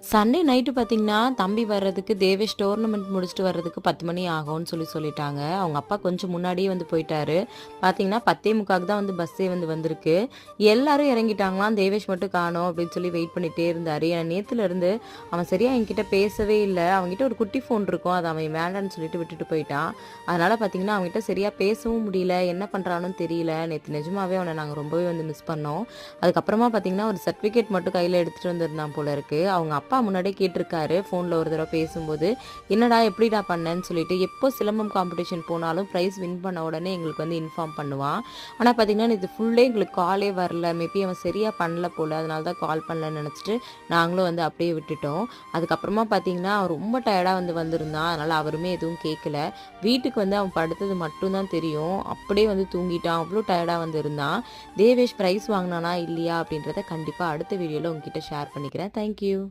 Sunday night பார்த்தீங்கன்னா, தம்பி வர்றதுக்கு தேவேஷ் டோர்னமெண்ட் முடிச்சுட்டு வர்றதுக்கு 10 மணி ஆகும்னு சொல்லிட்டாங்க. அவங்க அப்பா கொஞ்சம் முன்னாடியே வந்து போயிட்டாரு. பார்த்தீங்கன்னா 10:45க்கு தான் வந்து பஸ்ஸே வந்திருக்கு. எல்லாரும் இறங்கிட்டாங்களாம். தேவேஷ் மட்டும் காணோம் அப்படின்னு சொல்லி வெயிட் பண்ணிட்டே இருந்தாரு. ஏன்னா நேத்துலருந்து அவன் சரியா என்கிட்ட பேசவே இல்ல. அவன்கிட்ட ஒரு குட்டி ஃபோன் இருக்கும். அத அவன் வேண்டான்னு சொல்லிட்டு விட்டுட்டு போயிட்டான். அதனால பார்த்தீங்கன்னா, அவன்கிட்ட சரியா பேசவும் முடியல. என்ன பண்றான்னு தெரியல. நேத்து நிஜமாவே அவன நாங்க ரொம்பவே வந்து மிஸ் பண்ணோம். அதுக்கப்புறமா பார்த்தீங்கன்னா, ஒரு சர்டிஃபிகேட் மட்டும் கையில எடுத்துட்டு வந்திருந்தான் போல இருக்கு. அவங்க அப்பா முன்னாடியே கேட்டிருக்காரு ஃபோன்ல ஒரு தடவ பேசும்போது, "என்னடா எப்படிடா பண்ணேன்னு?" சொல்லிட்டு. எப்போ சிலம்பம் காம்படிஷன் போனாலும் பிரைஸ் வின் பண்ண உடனே எங்களுக்கு வந்து இன்ஃபார்ம் பண்ணுவான். ஆனா பார்த்தீங்கன்னா, நேத்து ஃபுல் டே எங்களுக்கு காலே வரல. மேபி அவன் சரியா பண்ணல போல. அதனால தான் கால் பண்ணலன்னு நெனச்சுட்டு, நாங்களும் வந்து அப்படியே விட்டுட்டோம். அதுக்கப்புறமா பார்த்தீங்கன்னா, அவன் ரொம்ப டயர்டா வந்திருந்தான். அதனால அவருமே எதுவும் கேட்கல. வீட்டுக்கு வந்து அவன் படுத்தது மட்டும் தான் தெரியும். அப்படியே வந்து தூங்கிட்டான். அவ்ளோ டயர்டா இருந்தான். தேவேஷ் பிரைஸ் வாங்குனானா இல்லையா அப்படின்றத கண்டிப்பா அடுத்த வீடியோல உங்ககிட்ட ஷேர் பண்ணிக்கிறேன். Thank you.